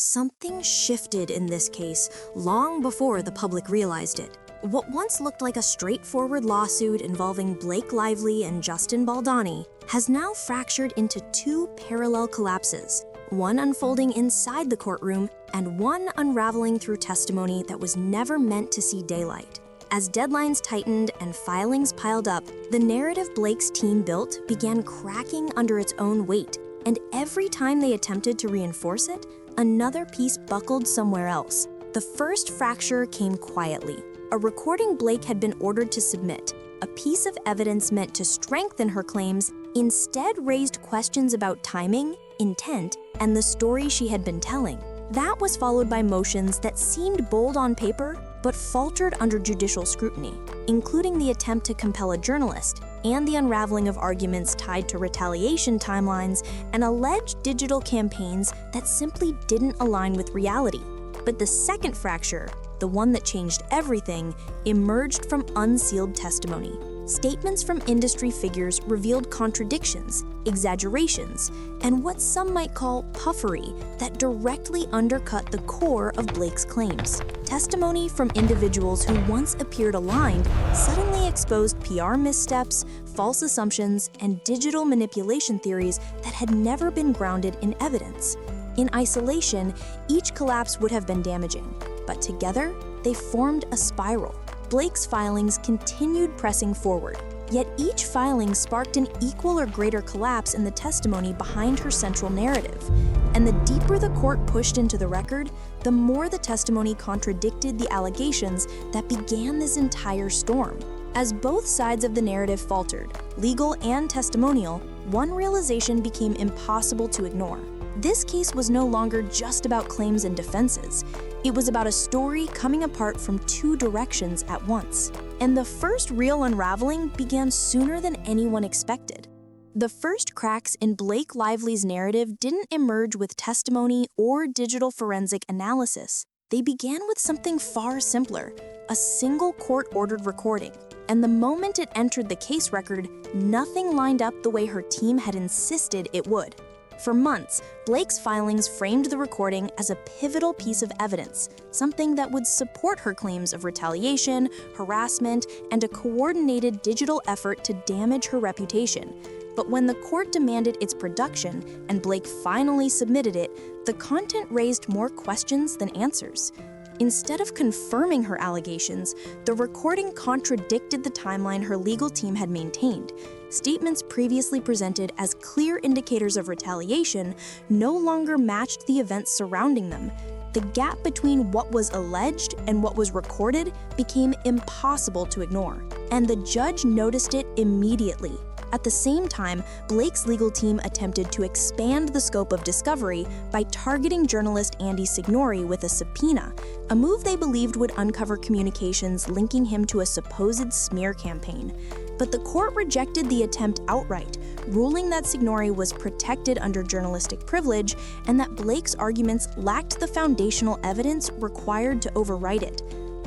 Something shifted in this case long before the public realized it. What once looked like a straightforward lawsuit involving Blake Lively and Justin Baldoni has now fractured into two parallel collapses, one unfolding inside the courtroom and one unraveling through testimony that was never meant to see daylight. As deadlines tightened and filings piled up, the narrative Blake's team built began cracking under its own weight, and every time they attempted to reinforce it, another piece buckled somewhere else. The first fracture came quietly. A recording Blake had been ordered to submit, a piece of evidence meant to strengthen her claims, instead raised questions about timing, intent, and the story she had been telling. That was followed by motions that seemed bold on paper, but faltered under judicial scrutiny, including the attempt to compel a journalist and the unraveling of arguments tied to retaliation timelines and alleged digital campaigns that simply didn't align with reality. But the second fracture, the one that changed everything, emerged from unsealed testimony. Statements from industry figures revealed contradictions, exaggerations, and what some might call puffery that directly undercut the core of Blake's claims. Testimony from individuals who once appeared aligned suddenly exposed PR missteps, false assumptions, and digital manipulation theories that had never been grounded in evidence. In isolation, each collapse would have been damaging, but together, they formed a spiral. Blake's filings continued pressing forward, yet each filing sparked an equal or greater collapse in the testimony behind her central narrative. And the deeper the court pushed into the record, the more the testimony contradicted the allegations that began this entire storm. As both sides of the narrative faltered, legal and testimonial, one realization became impossible to ignore. This case was no longer just about claims and defenses. It was about a story coming apart from two directions at once. And the first real unraveling began sooner than anyone expected. The first cracks in Blake Lively's narrative didn't emerge with testimony or digital forensic analysis. They began with something far simpler, a single court-ordered recording. And the moment it entered the case record, nothing lined up the way her team had insisted it would. For months, Blake's filings framed the recording as a pivotal piece of evidence, something that would support her claims of retaliation, harassment, and a coordinated digital effort to damage her reputation. But when the court demanded its production and Blake finally submitted it, the content raised more questions than answers. Instead of confirming her allegations, the recording contradicted the timeline her legal team had maintained. Statements previously presented as clear indicators of retaliation no longer matched the events surrounding them. The gap between what was alleged and what was recorded became impossible to ignore, and the judge noticed it immediately. At the same time, Blake's legal team attempted to expand the scope of discovery by targeting journalist Andy Signori with a subpoena, a move they believed would uncover communications linking him to a supposed smear campaign. But the court rejected the attempt outright, ruling that Signori was protected under journalistic privilege and that Blake's arguments lacked the foundational evidence required to overwrite it.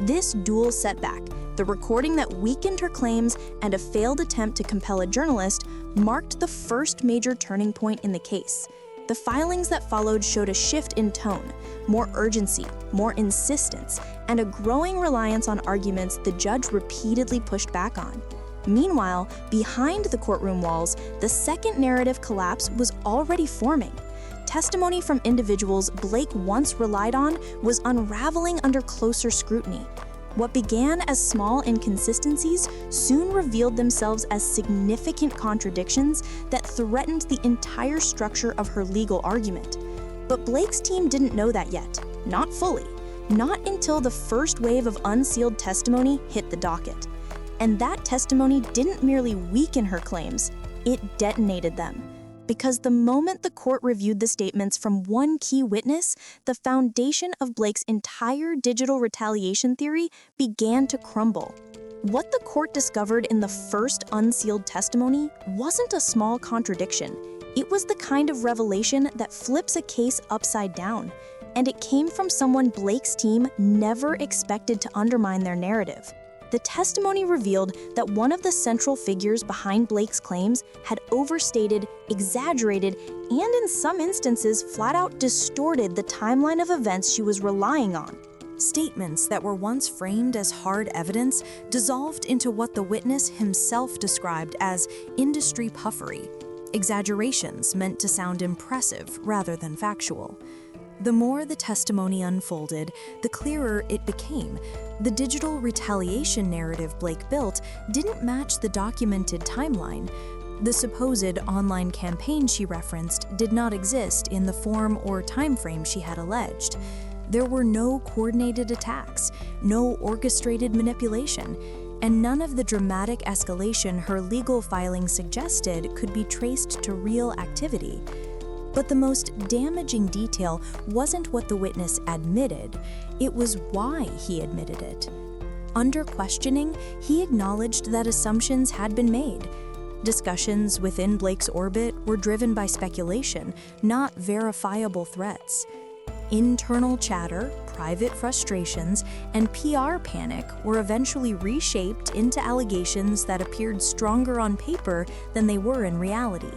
This dual setback, the recording that weakened her claims and a failed attempt to compel a journalist, marked the first major turning point in the case. The filings that followed showed a shift in tone, more urgency, more insistence, and a growing reliance on arguments the judge repeatedly pushed back on. Meanwhile, behind the courtroom walls, the second narrative collapse was already forming. Testimony from individuals Blake once relied on was unraveling under closer scrutiny. What began as small inconsistencies soon revealed themselves as significant contradictions that threatened the entire structure of her legal argument. But Blake's team didn't know that yet, not fully, not until the first wave of unsealed testimony hit the docket. And that testimony didn't merely weaken her claims, it detonated them. Because the moment the court reviewed the statements from one key witness, the foundation of Blake's entire digital retaliation theory began to crumble. What the court discovered in the first unsealed testimony wasn't a small contradiction. It was the kind of revelation that flips a case upside down. And it came from someone Blake's team never expected to undermine their narrative. The testimony revealed that one of the central figures behind Blake's claims had overstated, exaggerated, and in some instances flat out distorted the timeline of events she was relying on. Statements that were once framed as hard evidence dissolved into what the witness himself described as industry puffery, exaggerations meant to sound impressive rather than factual. The more the testimony unfolded, the clearer it became. The digital retaliation narrative Blake built didn't match the documented timeline. The supposed online campaign she referenced did not exist in the form or timeframe she had alleged. There were no coordinated attacks, no orchestrated manipulation, and none of the dramatic escalation her legal filings suggested could be traced to real activity. But the most damaging detail wasn't what the witness admitted, it was why he admitted it. Under questioning, he acknowledged that assumptions had been made. Discussions within Blake's orbit were driven by speculation, not verifiable threats. Internal chatter, private frustrations, and PR panic were eventually reshaped into allegations that appeared stronger on paper than they were in reality.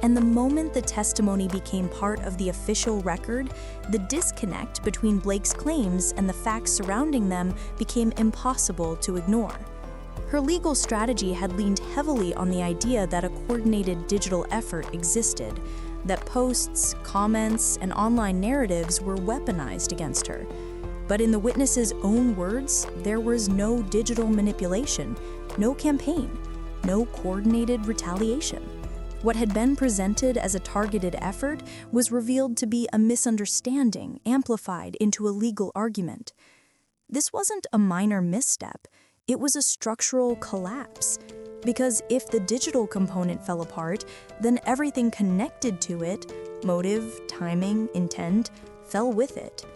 And the moment the testimony became part of the official record, the disconnect between Blake's claims and the facts surrounding them became impossible to ignore. Her legal strategy had leaned heavily on the idea that a coordinated digital effort existed, that posts, comments, and online narratives were weaponized against her. But in the witness's own words, there was no digital manipulation, no campaign, no coordinated retaliation. What had been presented as a targeted effort was revealed to be a misunderstanding amplified into a legal argument. This wasn't a minor misstep, it was a structural collapse. Because if the digital component fell apart, then everything connected to it, motive, timing, intent, fell with it.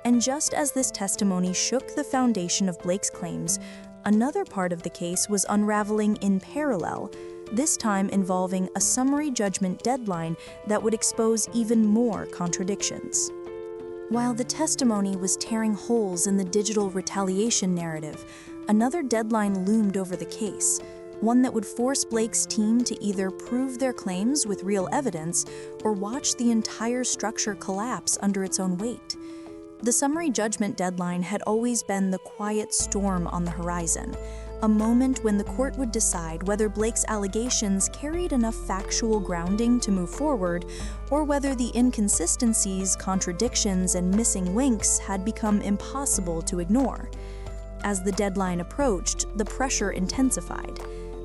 And just as this testimony shook the foundation of Blake's claims, another part of the case was unraveling in parallel, this time involving a summary judgment deadline that would expose even more contradictions. While the testimony was tearing holes in the digital retaliation narrative, another deadline loomed over the case, one that would force Blake's team to either prove their claims with real evidence or watch the entire structure collapse under its own weight. The summary judgment deadline had always been the quiet storm on the horizon, a moment when the court would decide whether Blake's allegations carried enough factual grounding to move forward, or whether the inconsistencies, contradictions, and missing links had become impossible to ignore. As the deadline approached, the pressure intensified.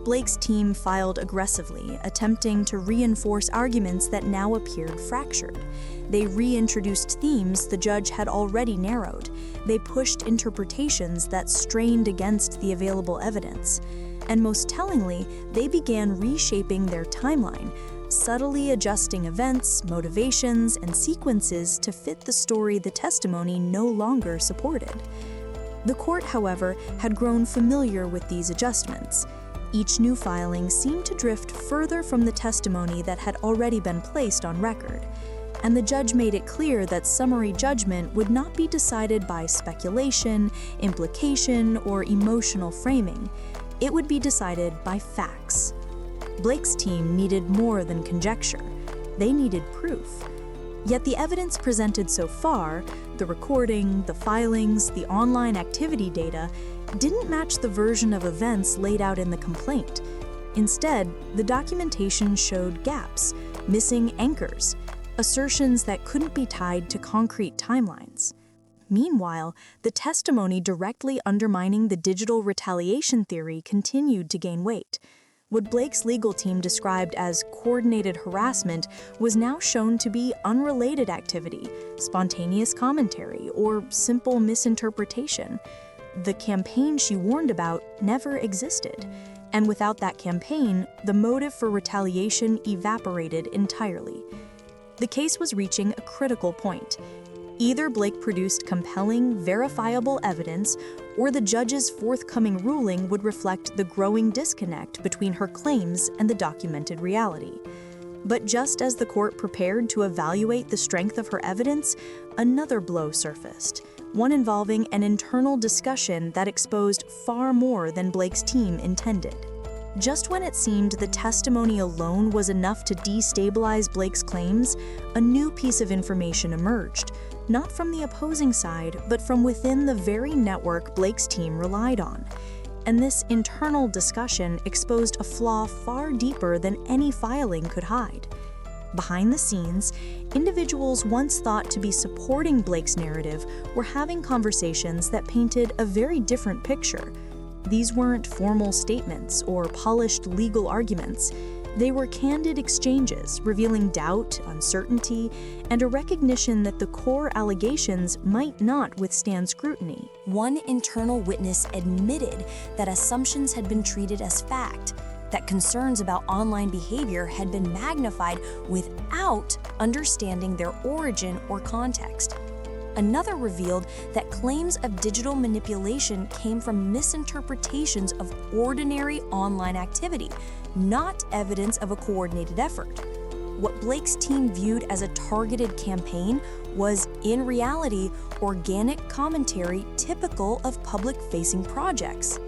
Blake's team filed aggressively, attempting to reinforce arguments that now appeared fractured. They reintroduced themes the judge had already narrowed. They pushed interpretations that strained against the available evidence. And most tellingly, they began reshaping their timeline, subtly adjusting events, motivations, and sequences to fit the story the testimony no longer supported. The court, however, had grown familiar with these adjustments. Each new filing seemed to drift further from the testimony that had already been placed on record, and the judge made it clear that summary judgment would not be decided by speculation, implication, or emotional framing. It would be decided by facts. Blake's team needed more than conjecture. They needed proof. Yet the evidence presented so far, the recording, the filings, the online activity data, didn't match the version of events laid out in the complaint. Instead, the documentation showed gaps, missing anchors, assertions that couldn't be tied to concrete timelines. Meanwhile, the testimony directly undermining the digital retaliation theory continued to gain weight. What Blake's legal team described as coordinated harassment was now shown to be unrelated activity, spontaneous commentary, or simple misinterpretation. The campaign she warned about never existed, and without that campaign, the motive for retaliation evaporated entirely. The case was reaching a critical point. Either Blake produced compelling, verifiable evidence, or the judge's forthcoming ruling would reflect the growing disconnect between her claims and the documented reality. But just as the court prepared to evaluate the strength of her evidence, another blow surfaced, one involving an internal discussion that exposed far more than Blake's team intended. Just when it seemed the testimony alone was enough to destabilize Blake's claims, a new piece of information emerged, not from the opposing side, but from within the very network Blake's team relied on. And this internal discussion exposed a flaw far deeper than any filing could hide. Behind the scenes, individuals once thought to be supporting Blake's narrative were having conversations that painted a very different picture. These weren't formal statements or polished legal arguments. They were candid exchanges revealing doubt, uncertainty, and a recognition that the core allegations might not withstand scrutiny. One internal witness admitted that assumptions had been treated as fact, that concerns about online behavior had been magnified without understanding their origin or context. Another revealed that claims of digital manipulation came from misinterpretations of ordinary online activity, not evidence of a coordinated effort. What Blake's team viewed as a targeted campaign was, in reality, organic commentary typical of public-facing projects.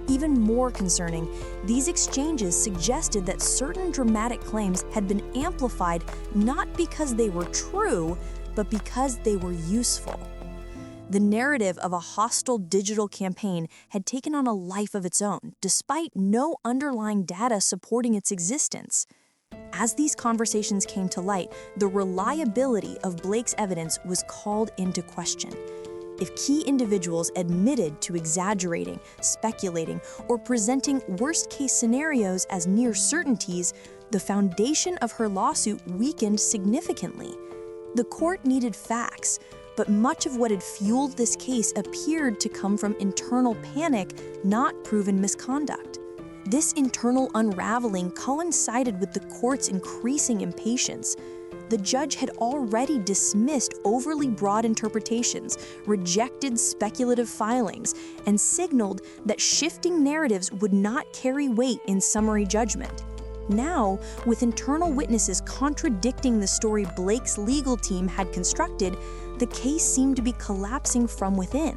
Even more concerning, these exchanges suggested that certain dramatic claims had been amplified not because they were true, but because they were useful. The narrative of a hostile digital campaign had taken on a life of its own, despite no underlying data supporting its existence. As these conversations came to light, the reliability of Blake's evidence was called into question. If key individuals admitted to exaggerating, speculating, or presenting worst-case scenarios as near certainties, the foundation of her lawsuit weakened significantly. The court needed facts, but much of what had fueled this case appeared to come from internal panic, not proven misconduct. This internal unraveling coincided with the court's increasing impatience. The judge had already dismissed overly broad interpretations, rejected speculative filings, and signaled that shifting narratives would not carry weight in summary judgment. Now, with internal witnesses contradicting the story Blake's legal team had constructed, the case seemed to be collapsing from within.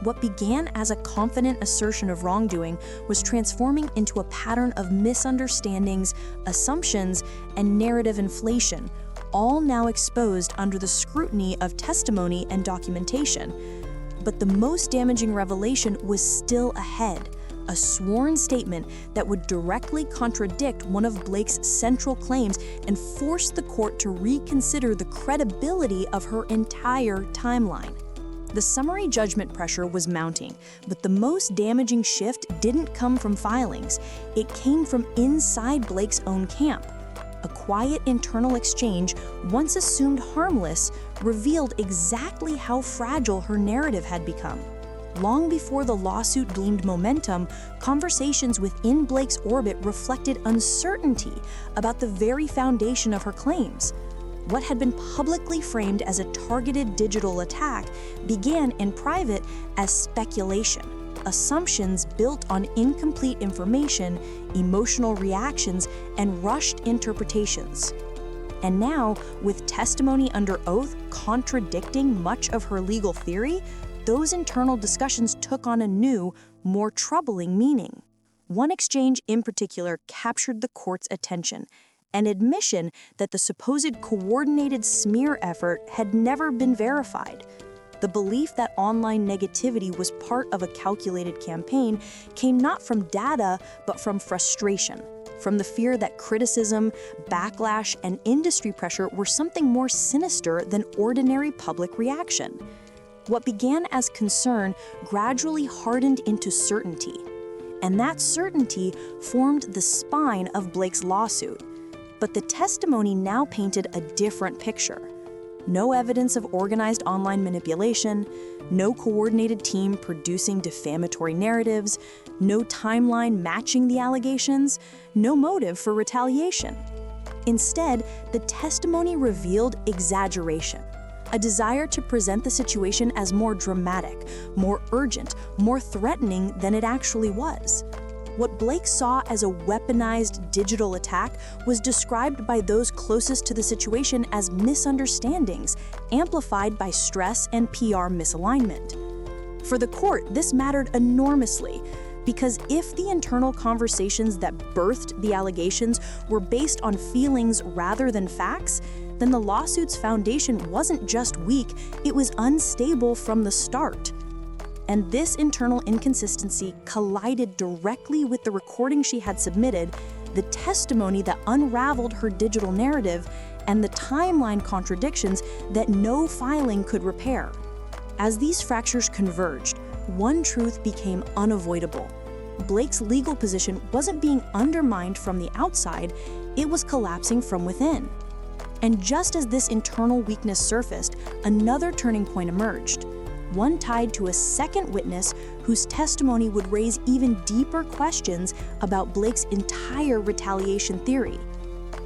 What began as a confident assertion of wrongdoing was transforming into a pattern of misunderstandings, assumptions, and narrative inflation, all now exposed under the scrutiny of testimony and documentation. But the most damaging revelation was still ahead, a sworn statement that would directly contradict one of Blake's central claims and force the court to reconsider the credibility of her entire timeline. The summary judgment pressure was mounting, but the most damaging shift didn't come from filings. It came from inside Blake's own camp. A quiet internal exchange, once assumed harmless, revealed exactly how fragile her narrative had become. Long before the lawsuit gained momentum, conversations within Blake's orbit reflected uncertainty about the very foundation of her claims. What had been publicly framed as a targeted digital attack began in private as speculation, assumptions built on incomplete information, emotional reactions, and rushed interpretations. And now, with testimony under oath contradicting much of her legal theory, those internal discussions took on a new, more troubling meaning. One exchange in particular captured the court's attention, an admission that the supposed coordinated smear effort had never been verified. The belief that online negativity was part of a calculated campaign came not from data, but from frustration, from the fear that criticism, backlash, and industry pressure were something more sinister than ordinary public reaction. What began as concern gradually hardened into certainty, and that certainty formed the spine of Blake's lawsuit. But the testimony now painted a different picture. No evidence of organized online manipulation, no coordinated team producing defamatory narratives, no timeline matching the allegations, no motive for retaliation. Instead, the testimony revealed exaggeration, a desire to present the situation as more dramatic, more urgent, more threatening than it actually was. What Blake saw as a weaponized digital attack was described by those closest to the situation as misunderstandings, amplified by stress and PR misalignment. For the court, this mattered enormously, because if the internal conversations that birthed the allegations were based on feelings rather than facts, then the lawsuit's foundation wasn't just weak, it was unstable from the start. And this internal inconsistency collided directly with the recording she had submitted, the testimony that unraveled her digital narrative, and the timeline contradictions that no filing could repair. As these fractures converged, one truth became unavoidable. Blake's legal position wasn't being undermined from the outside, it was collapsing from within. And just as this internal weakness surfaced, another turning point emerged. One tied to a second witness whose testimony would raise even deeper questions about Blake's entire retaliation theory.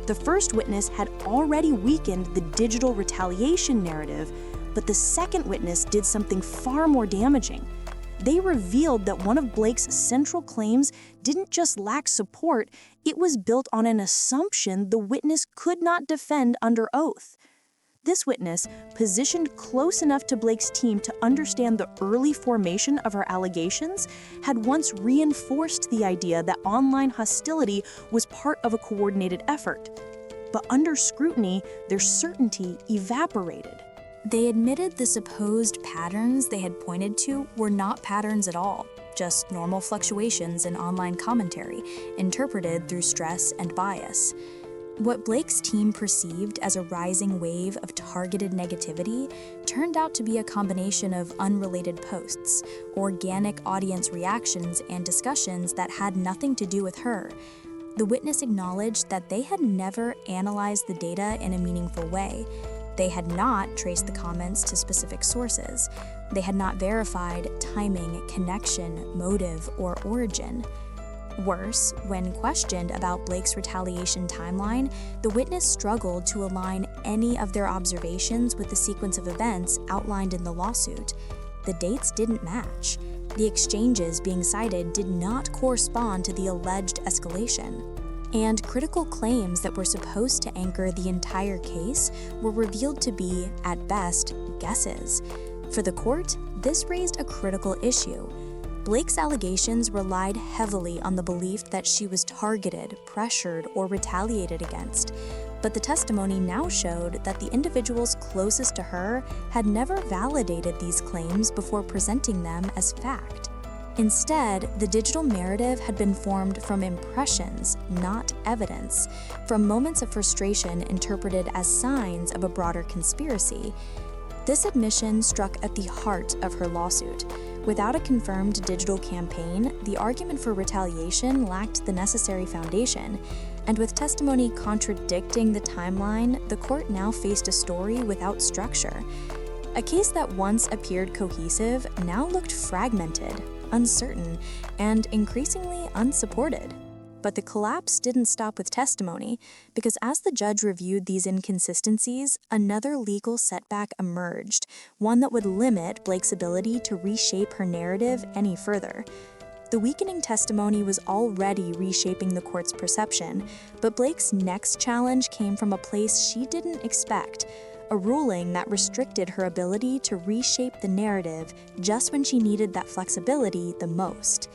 The first witness had already weakened the digital retaliation narrative, but the second witness did something far more damaging. They revealed that one of Blake's central claims didn't just lack support, it was built on an assumption the witness could not defend under oath. This witness, positioned close enough to Blake's team to understand the early formation of her allegations, had once reinforced the idea that online hostility was part of a coordinated effort. But under scrutiny, their certainty evaporated. They admitted the supposed patterns they had pointed to were not patterns at all, just normal fluctuations in online commentary, interpreted through stress and bias. What Blake's team perceived as a rising wave of targeted negativity turned out to be a combination of unrelated posts, organic audience reactions, and discussions that had nothing to do with her. The witness acknowledged that they had never analyzed the data in a meaningful way. They had not traced the comments to specific sources. They had not verified timing, connection, motive, or origin. Worse, when questioned about Blake's retaliation timeline, the witness struggled to align any of their observations with the sequence of events outlined in the lawsuit. The dates didn't match. The exchanges being cited did not correspond to the alleged escalation. And critical claims that were supposed to anchor the entire case were revealed to be, at best, guesses. For the court, this raised a critical issue. Blake's allegations relied heavily on the belief that she was targeted, pressured, or retaliated against. But the testimony now showed that the individuals closest to her had never validated these claims before presenting them as fact. Instead, the digital narrative had been formed from impressions, not evidence, from moments of frustration interpreted as signs of a broader conspiracy. This admission struck at the heart of her lawsuit. Without a confirmed digital campaign, the argument for retaliation lacked the necessary foundation, and with testimony contradicting the timeline, the court now faced a story without structure. A case that once appeared cohesive now looked fragmented, uncertain, and increasingly unsupported. But the collapse didn't stop with testimony, because as the judge reviewed these inconsistencies, another legal setback emerged, one that would limit Blake's ability to reshape her narrative any further. The weakening testimony was already reshaping the court's perception, but Blake's next challenge came from a place she didn't expect, a ruling that restricted her ability to reshape the narrative just when she needed that flexibility the most.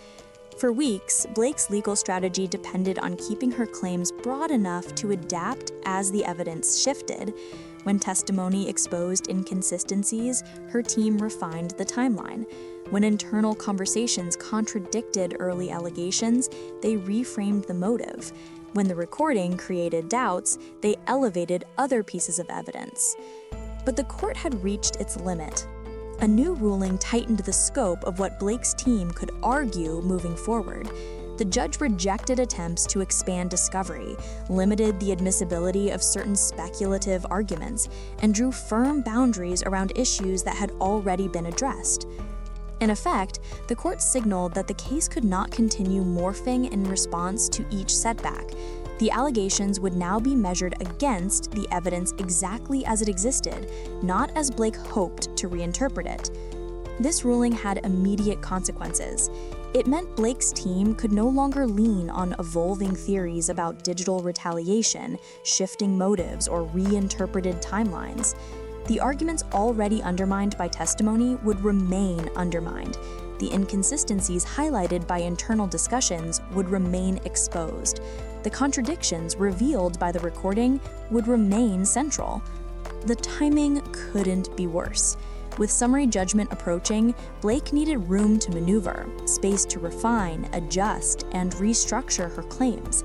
For weeks, Blake's legal strategy depended on keeping her claims broad enough to adapt as the evidence shifted. When testimony exposed inconsistencies, her team refined the timeline. When internal conversations contradicted early allegations, they reframed the motive. When the recording created doubts, they elevated other pieces of evidence. But the court had reached its limit. A new ruling tightened the scope of what Blake's team could argue moving forward. The judge rejected attempts to expand discovery, limited the admissibility of certain speculative arguments, and drew firm boundaries around issues that had already been addressed. In effect, the court signaled that the case could not continue morphing in response to each setback. The allegations would now be measured against the evidence exactly as it existed, not as Blake hoped to reinterpret it. This ruling had immediate consequences. It meant Blake's team could no longer lean on evolving theories about digital retaliation, shifting motives, or reinterpreted timelines. The arguments already undermined by testimony would remain undermined. The inconsistencies highlighted by internal discussions would remain exposed. The contradictions revealed by the recording would remain central. The timing couldn't be worse. With summary judgment approaching, Blake needed room to maneuver, space to refine, adjust, and restructure her claims.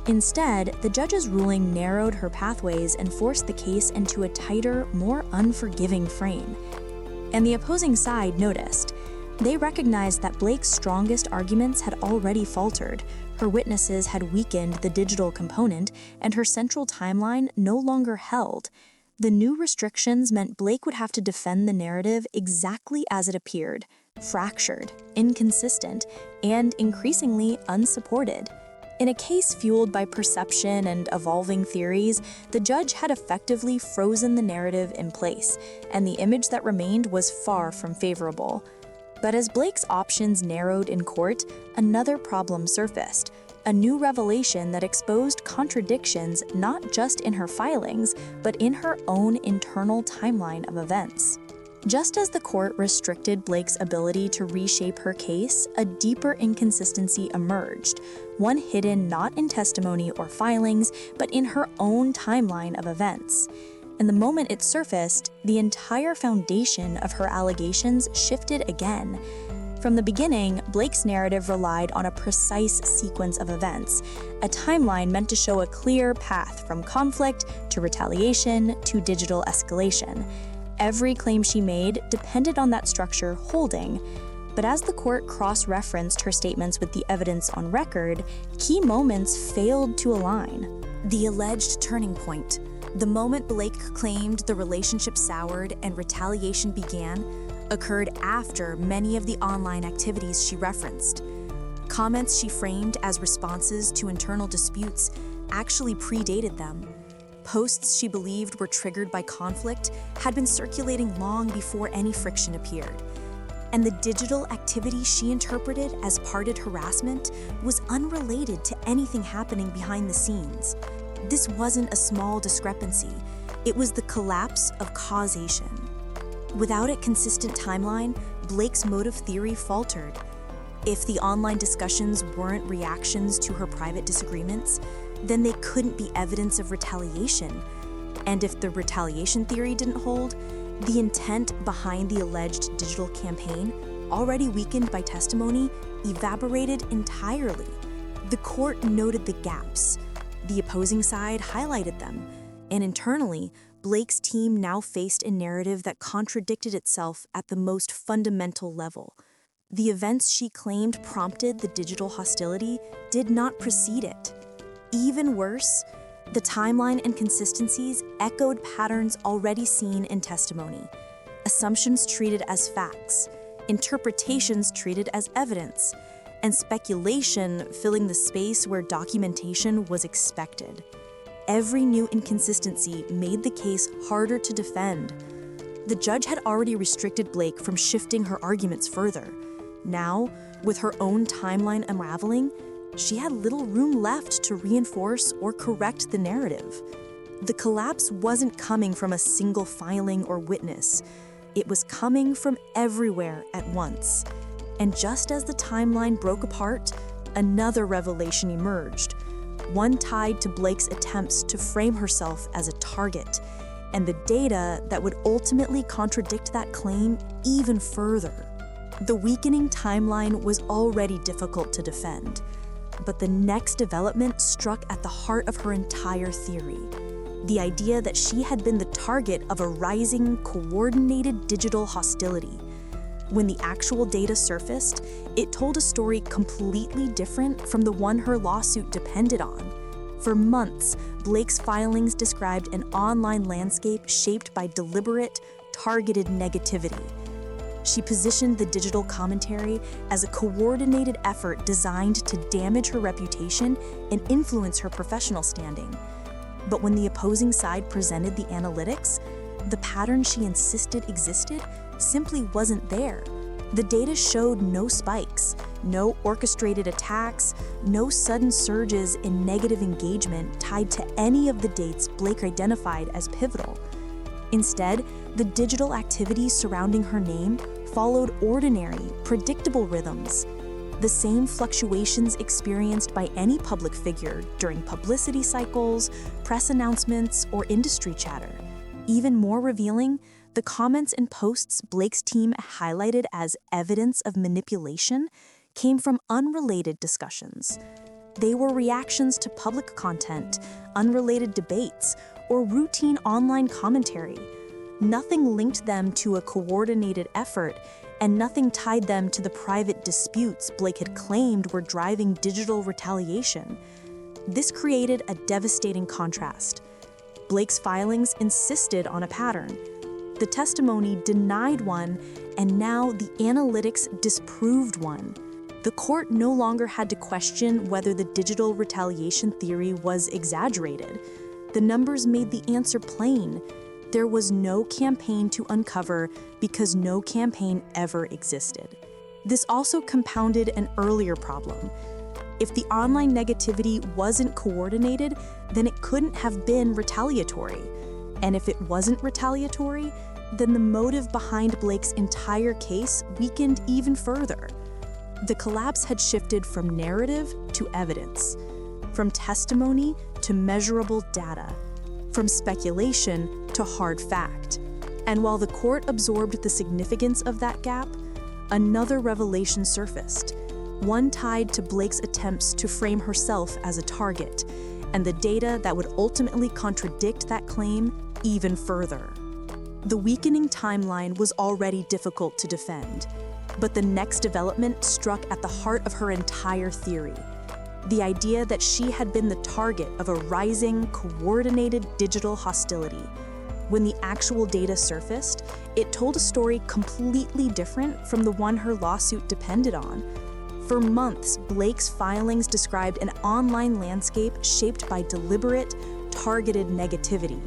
Instead, the judge's ruling narrowed her pathways and forced the case into a tighter, more unforgiving frame. And the opposing side noticed. They recognized that Blake's strongest arguments had already faltered, her witnesses had weakened the digital component, and her central timeline no longer held. The new restrictions meant Blake would have to defend the narrative exactly as it appeared, fractured, inconsistent, and increasingly unsupported. In a case fueled by perception and evolving theories, the judge had effectively frozen the narrative in place, and the image that remained was far from favorable. But as Blake's options narrowed in court, another problem surfaced. A new revelation that exposed contradictions not just in her filings, but in her own internal timeline of events. Just as the court restricted Blake's ability to reshape her case, a deeper inconsistency emerged, one hidden not in testimony or filings, but in her own timeline of events. And the moment it surfaced, the entire foundation of her allegations shifted again. From the beginning, Blake's narrative relied on a precise sequence of events, a timeline meant to show a clear path from conflict to retaliation to digital escalation. Every claim she made depended on that structure holding. But as the court cross-referenced her statements with the evidence on record, key moments failed to align. The alleged turning point, the moment Blake claimed the relationship soured and retaliation began, occurred after many of the online activities she referenced. Comments she framed as responses to internal disputes actually predated them. Posts she believed were triggered by conflict had been circulating long before any friction appeared. And the digital activity she interpreted as parted harassment was unrelated to anything happening behind the scenes. This wasn't a small discrepancy. It was the collapse of causation. Without a consistent timeline, Blake's motive theory faltered. If the online discussions weren't reactions to her private disagreements, then they couldn't be evidence of retaliation. And if the retaliation theory didn't hold, the intent behind the alleged digital campaign, already weakened by testimony, evaporated entirely. The court noted the gaps. The opposing side highlighted them. And internally, Blake's team now faced a narrative that contradicted itself at the most fundamental level. The events she claimed prompted the digital hostility did not precede it. Even worse, the timeline inconsistencies echoed patterns already seen in testimony. Assumptions treated as facts, interpretations treated as evidence, and speculation filling the space where documentation was expected. Every new inconsistency made the case harder to defend. The judge had already restricted Blake from shifting her arguments further. Now, with her own timeline unraveling, she had little room left to reinforce or correct the narrative. The collapse wasn't coming from a single filing or witness. It was coming from everywhere at once. And just as the timeline broke apart, another revelation emerged, one tied to Blake's attempts to frame herself as a target, and the data that would ultimately contradict that claim even further. The weakening timeline was already difficult to defend, but the next development struck at the heart of her entire theory. The idea that she had been the target of a rising, coordinated digital hostility. When the actual data surfaced, it told a story completely different from the one her lawsuit depended on. For months, Blake's filings described an online landscape shaped by deliberate, targeted negativity. She positioned the digital commentary as a coordinated effort designed to damage her reputation and influence her professional standing. But when the opposing side presented the analytics, the pattern she insisted existed simply wasn't there. The data showed no spikes, no orchestrated attacks, no sudden surges in negative engagement tied to any of the dates Blake identified as pivotal. Instead, the digital activity surrounding her name followed ordinary, predictable rhythms, the same fluctuations experienced by any public figure during publicity cycles, press announcements, or industry chatter. Even more revealing, the comments and posts Blake's team highlighted as evidence of manipulation came from unrelated discussions. They were reactions to public content, unrelated debates, or routine online commentary. Nothing linked them to a coordinated effort, and nothing tied them to the private disputes Blake had claimed were driving digital retaliation. This created a devastating contrast. Blake's filings insisted on a pattern. The testimony denied one, and now the analytics disproved one. The court no longer had to question whether the digital retaliation theory was exaggerated. The numbers made the answer plain. There was no campaign to uncover because no campaign ever existed. This also compounded an earlier problem. If the online negativity wasn't coordinated, then it couldn't have been retaliatory. And if it wasn't retaliatory, then the motive behind Blake's entire case weakened even further. The collapse had shifted from narrative to evidence, from testimony to measurable data, from speculation to hard fact. And while the court absorbed the significance of that gap, another revelation surfaced, one tied to Blake's attempts to frame herself as a target, and the data that would ultimately contradict that claim even further. The weakening timeline was already difficult to defend, but the next development struck at the heart of her entire theory. The idea that she had been the target of a rising, coordinated digital hostility. When the actual data surfaced, it told a story completely different from the one her lawsuit depended on. For months, Blake's filings described an online landscape shaped by deliberate, targeted negativity.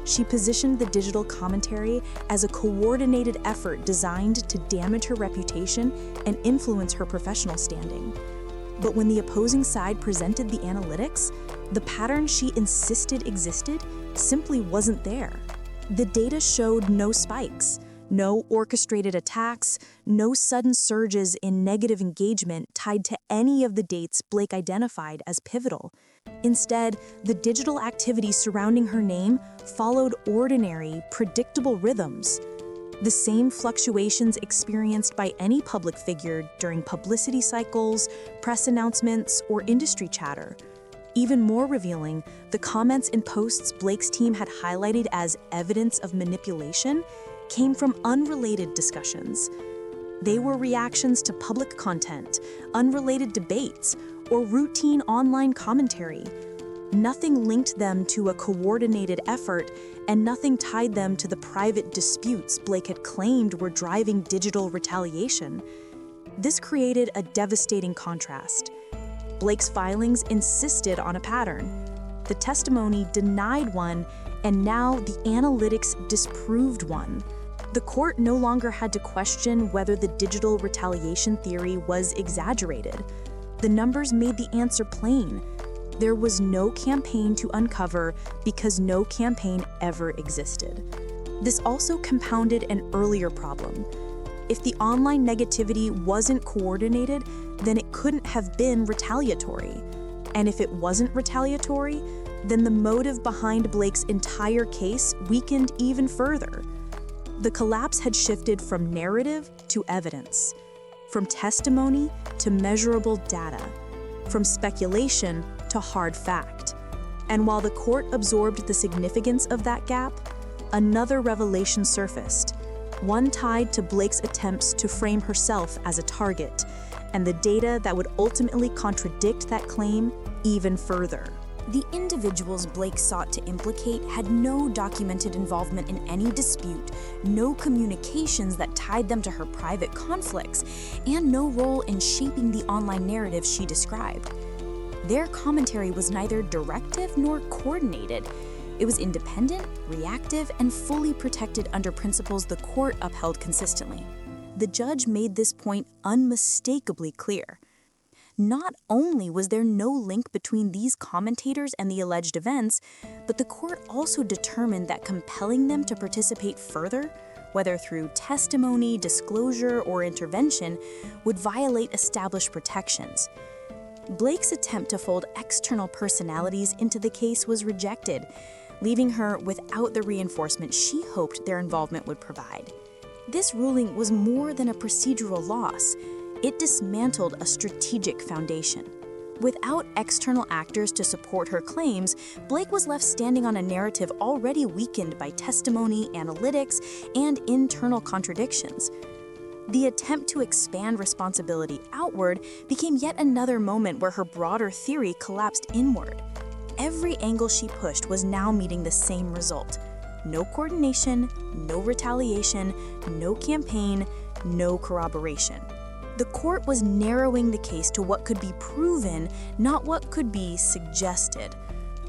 She positioned the digital commentary as a coordinated effort designed to damage her reputation and influence her professional standing. But when the opposing side presented the analytics, the pattern she insisted existed simply wasn't there. The data showed no spikes, no orchestrated attacks, no sudden surges in negative engagement tied to any of the dates Blake identified as pivotal. Instead, the digital activity surrounding her name followed ordinary, predictable rhythms. The same fluctuations experienced by any public figure during publicity cycles, press announcements, or industry chatter. Even more revealing, the comments and posts Blake's team had highlighted as evidence of manipulation came from unrelated discussions. They were reactions to public content, unrelated debates, or routine online commentary. Nothing linked them to a coordinated effort, and nothing tied them to the private disputes Blake had claimed were driving digital retaliation. This created a devastating contrast. Blake's filings insisted on a pattern. The testimony denied one, and now the analytics disproved one. The court no longer had to question whether the digital retaliation theory was exaggerated. The numbers made the answer plain. There was no campaign to uncover because no campaign ever existed. This also compounded an earlier problem. If the online negativity wasn't coordinated, then it couldn't have been retaliatory. And if it wasn't retaliatory, then the motive behind Blake's entire case weakened even further. The collapse had shifted from narrative to evidence, from testimony to measurable data, from speculation to hard fact. And while the court absorbed the significance of that gap, another revelation surfaced, one tied to Blake's attempts to frame herself as a target, and the data that would ultimately contradict that claim even further. The individuals Blake sought to implicate had no documented involvement in any dispute, no communications that tied them to her private conflicts, and no role in shaping the online narrative she described. Their commentary was neither directive nor coordinated. It was independent, reactive, and fully protected under principles the court upheld consistently. the judge made this point unmistakably clear. Not only was there no link between these commentators and the alleged events, but the court also determined that compelling them to participate further, whether through testimony, disclosure, or intervention, would violate established protections. Blake's attempt to fold external personalities into the case was rejected, leaving her without the reinforcement she hoped their involvement would provide. This ruling was more than a procedural loss. It dismantled a strategic foundation. Without external actors to support her claims, Blake was left standing on a narrative already weakened by testimony, analytics, and internal contradictions. The attempt to expand responsibility outward became yet another moment where her broader theory collapsed inward. Every angle she pushed was now meeting the same result. No coordination, no retaliation, no campaign, no corroboration. The court was narrowing the case to what could be proven, not what could be suggested.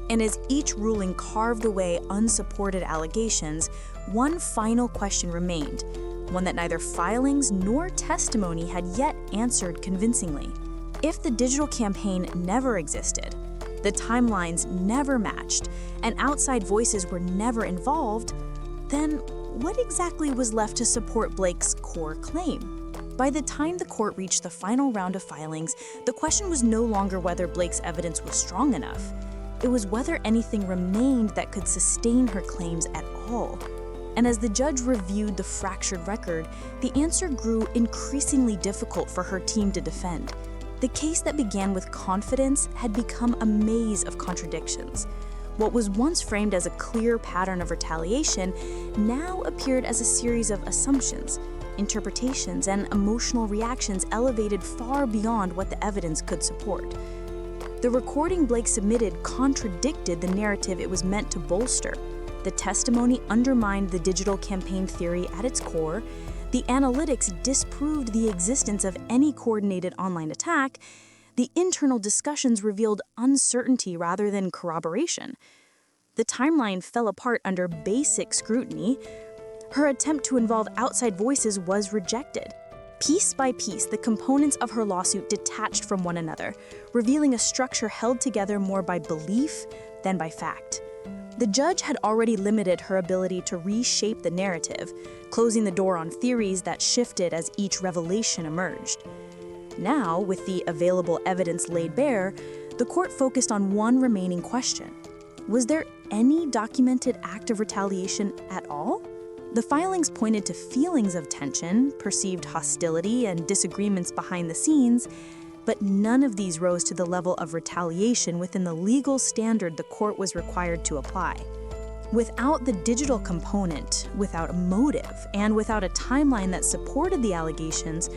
And as each ruling carved away unsupported allegations, one final question remained, one that neither filings nor testimony had yet answered convincingly. If the digital campaign never existed, the timelines never matched, and outside voices were never involved, then what exactly was left to support Blake's core claim? By the time the court reached the final round of filings, the question was no longer whether Blake's evidence was strong enough. It was whether anything remained that could sustain her claims at all. And as the judge reviewed the fractured record, the answer grew increasingly difficult for her team to defend. The case that began with confidence had become a maze of contradictions. What was once framed as a clear pattern of retaliation now appeared as a series of assumptions, interpretations, and emotional reactions elevated far beyond what the evidence could support. The recording Blake submitted contradicted the narrative it was meant to bolster. The testimony undermined the digital campaign theory at its core, the analytics disproved the existence of any coordinated online attack, the internal discussions revealed uncertainty rather than corroboration. The timeline fell apart under basic scrutiny. Her attempt to involve outside voices was rejected. Piece by piece, the components of her lawsuit detached from one another, revealing a structure held together more by belief than by fact. The judge had already limited her ability to reshape the narrative, closing the door on theories that shifted as each revelation emerged. Now, with the available evidence laid bare, the court focused on one remaining question. Was there any documented act of retaliation at all? The filings pointed to feelings of tension, perceived hostility, and disagreements behind the scenes, but none of these rose to the level of retaliation within the legal standard the court was required to apply. Without the digital component, without a motive, and without a timeline that supported the allegations,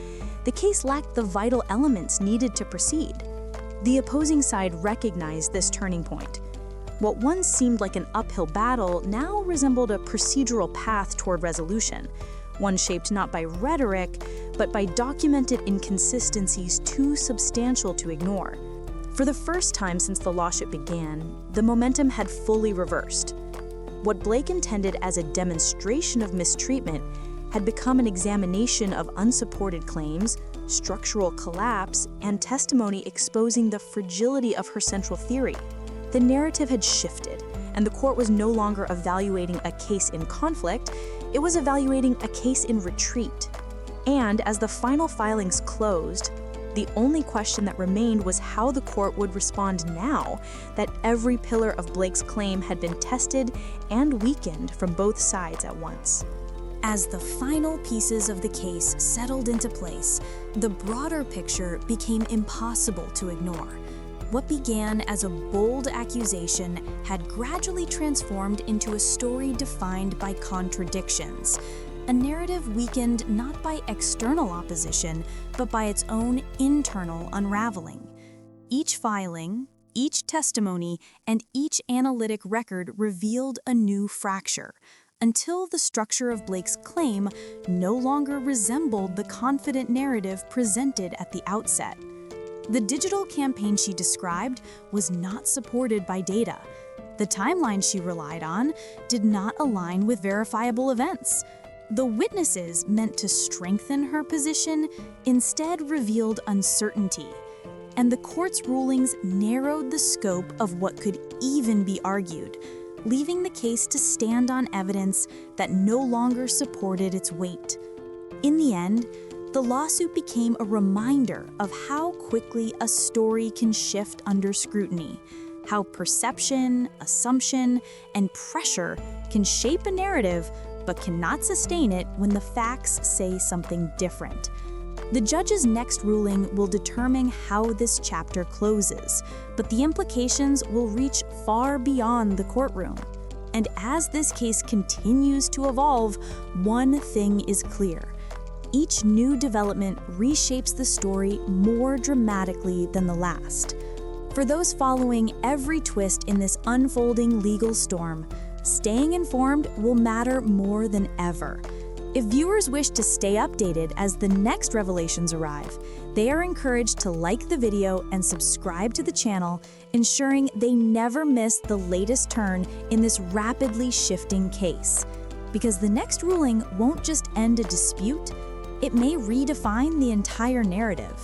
the case lacked the vital elements needed to proceed. The opposing side recognized this turning point. What once seemed like an uphill battle now resembled a procedural path toward resolution, one shaped not by rhetoric, but by documented inconsistencies too substantial to ignore. For the first time since the lawsuit began, the momentum had fully reversed. What Blake intended as a demonstration of mistreatment had become an examination of unsupported claims, structural collapse, and testimony exposing the fragility of her central theory. The narrative had shifted, and the court was no longer evaluating a case in conflict, it was evaluating a case in retreat. And as the final filings closed, the only question that remained was how the court would respond now that every pillar of Blake's claim had been tested and weakened from both sides at once. As the final pieces of the case settled into place, the broader picture became impossible to ignore. What began as a bold accusation had gradually transformed into a story defined by contradictions, a narrative weakened not by external opposition, but by its own internal unraveling. Each filing, each testimony, and each analytic record revealed a new fracture, until the structure of Blake's claim no longer resembled the confident narrative presented at the outset. The digital campaign she described was not supported by data. The timeline she relied on did not align with verifiable events. The witnesses meant to strengthen her position instead revealed uncertainty, and the court's rulings narrowed the scope of what could even be argued, leaving the case to stand on evidence that no longer supported its weight. In the end, the lawsuit became a reminder of how quickly a story can shift under scrutiny, how perception, assumption, and pressure can shape a narrative but cannot sustain it when the facts say something different. The judge's next ruling will determine how this chapter closes, but the implications will reach far beyond the courtroom. And as this case continues to evolve, one thing is clear. Each new development reshapes the story more dramatically than the last. For those following every twist in this unfolding legal storm, staying informed will matter more than ever. If viewers wish to stay updated as the next revelations arrive, they are encouraged to like the video and subscribe to the channel, ensuring they never miss the latest turn in this rapidly shifting case. Because the next ruling won't just end a dispute, it may redefine the entire narrative.